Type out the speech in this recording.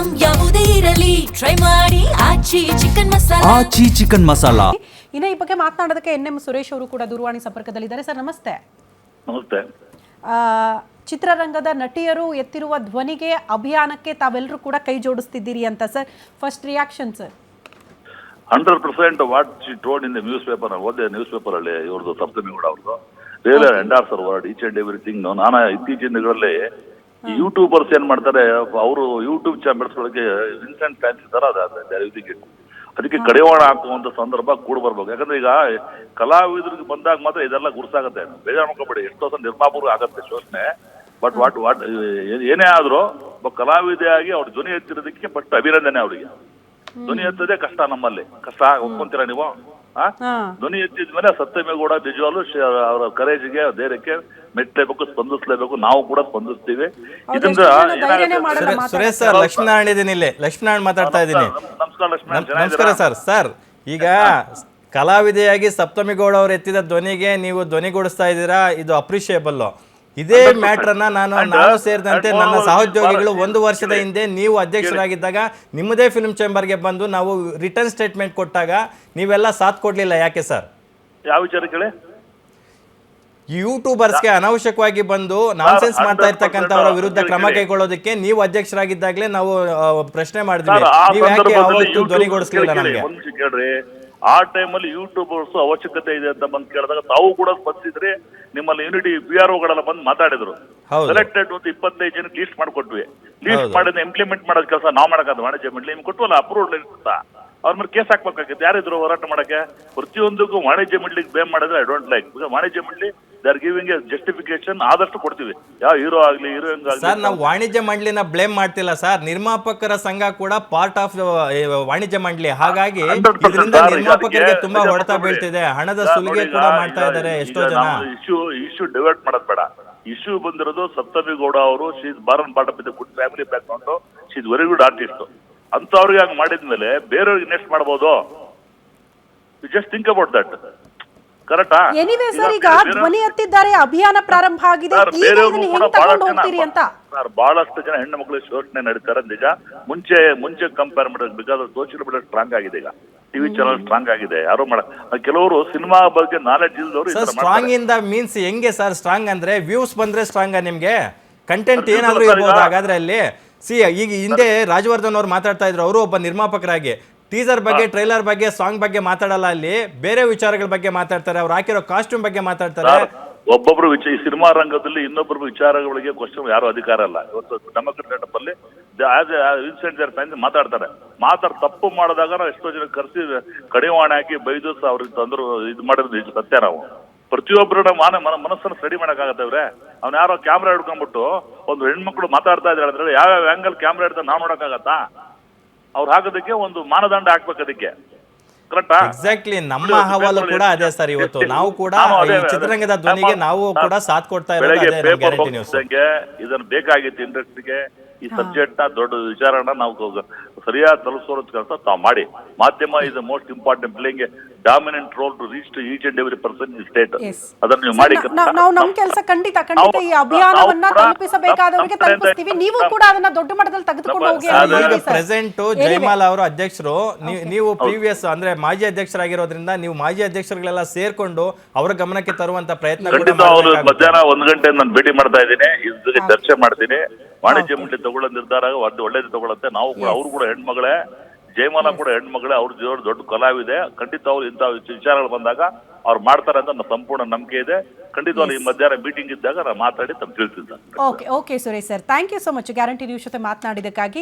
Item ಯಾವುದೇ ಇರಲಿ try ಮಾಡಿ ಆಚಿ ಚಿಕನ್ ಮಸಾಲಾ. ಆಚಿ ಚಿಕನ್ ಮಸಾಲಾ. ಇನ್ನು ಈ ಬಗ್ಗೆ ಮಾತನಾಡೋದಕ್ಕೆ ಎನ್ ಎಂ ಸುರೇಶ್ ಅವರು ಕೂಡ ದೂರವಾಣಿ ಸಂಪರ್ಕದಲ್ಲಿದ್ದಾರೆ. ಸರ್ ನಮಸ್ತೆ. ನಮಸ್ತೆ. ಚಿತ್ರರಂಗದ ನಟಿಯರು ಎತ್ತಿರುವ ಧ್ವನಿಗೆ ಅಭಿಯಾನಕ್ಕೆ ತಾವೆಲ್ಲರೂ ಕೂಡ ಕೈ ಜೋಡಿಸ್ತಿದ್ದೀರಿ ಅಂತ sir, first reaction sir? 100% what she told in the news paper. ಓದಿದೆ ನ್ಯೂಸ್ ಪೇಪರ್ ಅಲ್ಲಿ ಇವ್ರದ್ದು ಸಪ್ತಮಿಗೌಡ ಅವ್ರದ್ದು real endorse word each and everything. ನಾನು ಇತ್ತೀಚಿನ ದಿನಗಳಲ್ಲಿ ಯೂಟ್ಯೂಬರ್ಸ್ ಏನ್ ಮಾಡ್ತಾರೆ, ಅವರು ಯೂಟ್ಯೂಬ್ ಬೆಳೆಸ್ಕೊಳ್ಳೋಕೆ ಇನ್ಸ್ಟೆಂಟ್ ಫ್ಯಾನ್ಸಿ ತರ ಅದಕ್ಕೆ ಕಡಿವಾಣ ಹಾಕುವಂತ ಸಂದರ್ಭ ಕೂಡ ಬರ್ಬೇಕು. ಯಾಕಂದ್ರೆ ಈಗ ಕಲಾವಿದರಿಗೆ ಬಂದಾಗ ಮಾತ್ರ ಇದೆಲ್ಲ ಗುರ್ಸಾಗತ್ತೆ. ಬೇಜಾರು ಮಾಡ್ಕೊಬೇಡಿ, ಎಷ್ಟೋ ಸಲ ನಿರ್ಮಾಪಕರು ಆಗತ್ತೆ ಶೋಷಣೆ. ಬಟ್ ವಾಟ್ ಏನೇ ಆದ್ರೂ ಒಬ್ಬ ಕಲಾವಿದೆಯಾಗಿ ಅವ್ರ ಧ್ವನಿ ಎತ್ತಿರೋದಕ್ಕೆ ಫಸ್ಟ್ ಅಭಿನಂದನೆ. ಅವರಿಗೆ ಧ್ವನಿ ಎತ್ತದೇ ಕಷ್ಟ, ನಮ್ಮಲ್ಲಿ ಕಷ್ಟ ಒಪ್ಕೊಂತೀರಾ ನೀವು? ಧ್ವನಿ ಎತ್ತಿದ್ಮೇಲೆ ಸತ್ಯಮೇಗೌಡ ನಿಜವಾಗ್ಲೂ ಅವರ ಕರೇಜ್ಗೆ ಧೈರ್ಯಕ್ಕೆ ಮೆಟ್ಟಲೇಬೇಕು, ಸ್ಪಂದಿಸಲೇಬೇಕು. ನಾವು ಕೂಡ ಸ್ಪಂದಿಸ್ತೀವಿ. ಇದರಿಂದ ಸುರೇಶ್ ಸರ್, ಲಕ್ಷ್ಮೀನಾರಾಯಣ ಇದೀನಿ, ಇಲ್ಲಿ ಲಕ್ಷ್ಮೀನಾರಾಯಣ ಮಾತಾಡ್ತಾ ಇದ್ದೀನಿ. ನಮಸ್ಕಾರ ಸರ್. ಸರ್, ಈಗ ಕಲಾವಿದೆಯಾಗಿ ಸಪ್ತಮಿಗೌಡ ಅವರು ಎತ್ತಿದ ಧ್ವನಿಗೆ ನೀವು ಧ್ವನಿಗೂಡಿಸ್ತಾ ಇದ್ದೀರಾ, ಇದು ಅಪ್ರಿಷಿಯೇಬಲ್. ಇದೇ ಮ್ಯಾಟ್ರನ್ನ ನಾನು ಸೇರಿದಂತೆ ನನ್ನ ಸಹೋದ್ಯೋಗಿಗಳು 1 ವರ್ಷದ ಹಿಂದೆ ನೀವು ಅಧ್ಯಕ್ಷರಾಗಿದ್ದಾಗ ನಿಮ್ಮದೇ ಫಿಲ್ಮ್ ಚೇಂಬರ್ಗೆ ಬಂದು ನಾವು ರಿಟರ್ನ್ ಸ್ಟೇಟ್ಮೆಂಟ್ ಕೊಟ್ಟಾಗ ನೀವೆಲ್ಲ ಸಾಥ್ ಕೊಡ್ಲಿಲ್ಲ. ಯಾಕೆ ಸರ್? ಯಾವ ವಿಚಾರ ಕೇಳಿ? ಯೂಟ್ಯೂಬರ್ಸ್ಗೆ ಅನಾವಶ್ಯಕವಾಗಿ ಬಂದು ನಾನ್ಸೆನ್ಸ್ ಮಾಡ್ತಾ ಇರ್ತಕ್ಕಂಥವರ ವಿರುದ್ಧ ಕ್ರಮ ಕೈಗೊಳ್ಳೋದಕ್ಕೆ ನೀವು ಅಧ್ಯಕ್ಷರಾಗಿದ್ದಾಗಲೇ ನಾವು ಪ್ರಶ್ನೆ ಮಾಡಿದ್ವಿ. ನೀವು ಯಾಕೆ ಅವತ್ತು ಧ್ವನಿಗೂಡಿಸ್ಲಿಲ್ಲ ನಮಗೆ? ಕೇಳ್ರಿ, ಆ ಟೈಮಲ್ಲಿ ಯೂಟ್ಯೂಬರ್ಸ್ ಅವಶ್ಯಕತೆ ಇದೆ ಅಂತ ಬಂದು ಕೇಳಿದಾಗ ತಾವು ಕೂಡ ಸ್ಪಂದಿಸಿದ್ರಿ. ನಿಮ್ಮಲ್ಲಿ ಯೂನಿಟಿ PROಗಳೆಲ್ಲ ಬಂದು ಮಾತಾಡಿದ್ರು. ಸೆಲೆಕ್ಟೆಡ್ ಒಂದು 25 ಜನಕ್ಕೆ ಲೀಸ್ಟ್ ಮಾಡ್ಕೊಟ್ವಿ. ಲೀಸ್ಟ್ ಮಾಡಿದ ಇಂಪ್ಲಿಮೆಂಟ್ ಮಾಡೋದ್ ಕೆಲಸ ನಾವು ಮಾಡಕ್ಕಾದ ವಾಣಿಜ್ಯ ಮಂಡಳಿ ನಿಮ್ಗೆ ಕೊಟ್ಟವಲ್ಲ ಅಪ್ರೂವ್ಡ್ ಇರ್ತಾ ಅವ್ರ ಮೇಲೆ ಕೇಸ್ ಹಾಕ್ಬೇಕಾಗಿತ್ತು. ಯಾರಿದ್ರು ಹೋರಾಟ ಮಾಡಕ್ಕೆ? ಪ್ರತಿಯೊಂದಕ್ಕೂ ವಾಣಿಜ್ಯ ಮಂಡಳಿಗೆ ಬ್ಲೇಮ್ ಮಾಡಿದ್ರೆ ಐ ಡೋಂಟ್ ಲೈಕ್. ವಾಣಿಜ್ಯ ಮಂಡಳಿ they are giving A justification ಆದಷ್ಟು ಕೊಡ್ತೀವಿ. ಯಾವ ಹೀರೋ ಆಗ್ಲಿ ಹೀರೋಯಿನ್ ಆಗ್ಲಿ. ಸರ್, ನಾವು ವಾಣಿಜ್ಯ ಮಂಡಳಿನ ಬ್ಲೇಮ್ ಮಾಡ್ತಿಲ್ಲ ಸರ್. ನಿರ್ಮಾಪಕರ ಸಂಘ ಕೂಡ ಪಾರ್ಟ್ ಆಫ್ ವಾಣಿಜ್ಯ ಮಂಡಳಿ. ಹಾಗಾಗಿ ಇದರಿಂದ ನಿರ್ಮಾಪಕರಿಗೆ ತುಂಬಾ ಹೊಡೆತ ಬೀಳ್ತಿದೆ. ಹಣದ ಸುಲಿಗೆ ಕೂಡ ಮಾಡ್ತಾ ಇದ್ದಾರೆ ಎಷ್ಟೋ ಜನ. ಇಶ್ಯೂ ಡಿವೈಡ್ ಮಾಡೋದ್ ಬೇಡ. ಇಶ್ಯೂ ಬಂದಿರೋದು ಸಪ್ತಮಿಗೌಡ ಅವರು. She is born part of the good family background. She is very good artist. ಅಂತವ್ರಿಗೆ ಹಂಗ್ ಮಾಡಿದ್ಮೇಲೆ ಬೇರೆಯವ್ರಿಗೆ ಇನ್ವೆಸ್ಟ್ ಮಾಡಬಹುದು. Just think about that. ಕರೆಕ್ಟಾ? ಎನಿವೇ ಸರ್, ಈಗ ಧ್ವನಿ ಎತ್ತಿದ್ದಾರೆ, ಅಭಿಯಾನ ಪ್ರಾರಂಭ ಆಗಿದೆ. ಬಹಳಷ್ಟು ಜನ ಹೆಣ್ಣು ಮಕ್ಕಳು ಶೋಷಣೆ ನಡೀತಾರೆ ನಿಜ. ಮುಂಚೆ ಕಂಪೇರ್ ಮಾಡಿದ್ರೆ ಬಿಕಾಸ್ ಸೋಷಿಯಲ್ ಮೀಡಿಯಾ ಸ್ಟ್ರಾಂಗ್ ಆಗಿದೆ. ಈಗ ಟಿವಿ ಚಾನಲ್ ಸ್ಟ್ರಾಂಗ್ ಆಗಿದೆ. ಯಾರು ಕೆಲವರು ಸಿನಿಮಾ ಬಗ್ಗೆ ನಾಲೆಡ್ಜ್ ಇಲ್ದವರು. ಸ್ಟ್ರಾಂಗ್ ಇಂದ ಮೀನ್ಸ್ ಹೆಂಗೆ ಸರ್? ಸ್ಟ್ರಾಂಗ್ ಅಂದ್ರೆ ವ್ಯೂಸ್ ಬಂದ್ರೆ ಸ್ಟ್ರಾಂಗ್ ನಿಮ್ಗೆ? ಕಂಟೆಂಟ್ ಏನಾದ್ರು ಇರ್ಬೋದು ಹಾಗಾದ್ರೆ ಅಲ್ಲಿ. ಈಗ ಹಿಂದೆ ರಾಜವರ್ಧನ್ ಅವ್ರು ಮಾತಾಡ್ತಾ ಇದ್ರು, ಅವರು ಒಬ್ಬ ನಿರ್ಮಾಪಕರಾಗಿ ಟೀಸರ್ ಬಗ್ಗೆ, ಟ್ರೈಲರ್ ಬಗ್ಗೆ, ಸಾಂಗ್ ಬಗ್ಗೆ ಮಾತಾಡಲ್ಲ. ಅಲ್ಲಿ ಬೇರೆ ವಿಚಾರಗಳ ಬಗ್ಗೆ ಮಾತಾಡ್ತಾರೆ. ಅವ್ರು ಹಾಕಿರೋ ಕಾಸ್ಟ್ಯೂಮ್ ಬಗ್ಗೆ ಮಾತಾಡ್ತಾರೆ. ಒಬ್ಬೊಬ್ರು ಸಿನಿಮಾ ರಂಗದಲ್ಲಿ ಇನ್ನೊಬ್ಬರು ವಿಚಾರಗಳಿಗೆ ಕ್ವಶನ್ ಯಾರು ಅಧಿಕಾರ ಅಲ್ಲ. ಇವತ್ತು ನಮ್ಮ ಕರ್ನಾಟಕದಲ್ಲಿ ಮಾತಾಡ್ತಾರೆ. ತಪ್ಪು ಮಾಡಿದಾಗ ಎಷ್ಟೋ ಜನ ಕರೆಸಿ ಕಡಿವಾಣ ಹಾಕಿ ಬೈದು ಅವ್ರಿಗೆ ತಂದ್ರು ಇದು ಮಾಡಿರೋದು ಸತ್ಯ. ನಾವು ಪ್ರತಿಯೊಬ್ಬರ ಮನಸ್ಸನ್ನು ಸ್ಟಡಿ ಮಾಡಕ್ಕಾಗತ್ತೆ. ಅವ್ರೆ ಅವ್ನ ಯಾರೋ ಕ್ಯಾಮ್ರಾ ಹಿಡ್ಕೊಂಡ್ಬಿಟ್ಟು ಒಂದು ಹೆಣ್ಮಕ್ಳು ಮಾತಾಡ್ತಾ ಇದ್ದಾರೆ ಅಂದ್ರೆ ಯಾವ ಆಂಗಲ್ ಕ್ಯಾಮ್ರಾ ಹಿಡ್ತಾ ನಾವು ನೋಡಕ್ಕಾಗತ್ತಾ? ಅವ್ರು ಹಾಕೋದಕ್ಕೆ ಒಂದು ಮಾನದಂಡ ಹಾಕ್ಬೇಕು ಅದಕ್ಕೆ. ಕರೆಕ್ಟಾ? ಎಕ್ಸಾಕ್ಟ್ಲಿ. ನಮ್ಮ ಅಹವಾಲು ಕೂಡ ಅದೇ ಸರ್. ಇವತ್ತು ನಾವು ಕೂಡ ಚಿತ್ರರಂಗದ ಧ್ವನಿಗೆ ನಾವು ಕೂಡ ಸಾಥ್ ಕೊಡ್ತಾ ಇರೋದು. ಇದನ್ನ ಬೇಕಾಗಿತ್ತು ಇಂಡಸ್ಟ್ರಿಗೆ. ಈ ಸಬ್ಜೆಕ್ಟ್ ನ ದೊಡ್ಡ ವಿಚಾರನ ನಾವು ಸರಿಯಾಗಿ ತಲುಪಿಸೋ ಕೆಲಸ ತಾವು ಮಾಡಿ. ಮಾಧ್ಯಮ is the most important, playing a dominant role to reach to each and every person in state. ಅದನ್ನ ನೀವು ಮಾಡಿ. ನಾವು ನಮ್ಮ ಕೆಲಸ ಖಂಡಿತ ಈ ಅಭಿಯಾನವನ್ನ ತಲುಪಿಸಬೇಕಾದವರಿಗೆ ತಲುಪಿಸ್ತೀವಿ. ನೀವು ಕೂಡ ಅದನ್ನ ದೊಡ್ಡ ಮಟ್ಟದಲ್ಲಿ ತೆಗೆದುಕೊಂಡು ಹೋಗಿ. ಪ್ರೆಸೆಂಟ್ ಜಯಮಾಲಾ ಅವರು ಅಧ್ಯಕ್ಷರು, ನೀವು ಪ್ರೀವಿಯಸ್ ಅಂದ್ರೆ ಮಾಜಿ ಅಧ್ಯಕ್ಷರಾಗಿರೋದ್ರಿಂದ ನೀವು ಮಾಜಿ ಅಧ್ಯಕ್ಷರುಗಳೆಲ್ಲ ಸೇರ್ಕೊಂಡು ಅವರ ಗಮನಕ್ಕೆ ತರುವಂತ ಪ್ರಯತ್ನ. ಮಧ್ಯಾಹ್ನ 1 ಗಂಟೆ ನಾನು ಭೇಟಿ ಮಾಡ್ತಾ ಇದ್ದೀನಿ, ಇದ್ರ ಚರ್ಚೆ ಮಾಡ್ತೀನಿ. ವಾಣಿಜ್ಯ ಮಂಡಳಿ ತಗೊಳ್ಳೋ ನಿರ್ಧಾರ ಒಳ್ಳೇದು ತಗೊಳತ್ತೆ. ನಾವು ಕೂಡ ಅವ್ರು ಕೂಡ ಹೆಣ್ಮಗಳೇ, ಜಯಮಾಲಾ ಕೂಡ ಹೆಣ್ಮಗಳೇ. ಅವ್ರ ಜೀವನ ದೊಡ್ಡ ಕಲಾವಿದೆ. ಖಂಡಿತ ಅವ್ರು ಇಂಥ ವಿಚಾರಗಳು ಬಂದಾಗ ಅವ್ರು ಮಾಡ್ತಾರೆ ಅಂತ ನನ್ನ ಸಂಪೂರ್ಣ ನಂಬಿಕೆ ಇದೆ. ಖಂಡಿತವಾಗ್ಲೂ ಈ ಮಧ್ಯಾಹ್ನ ಮೀಟಿಂಗ್ ಇದ್ದಾಗ ನಾನು ಮಾತಾಡಿ ತಮ್ಮ ತಿಳಿಸಿದ್ದೆ. Okay Suresh sir, thank you so much Guarantee News ಜೊತೆ ಮಾತನಾಡಿದಕ್ಕಾಗಿ.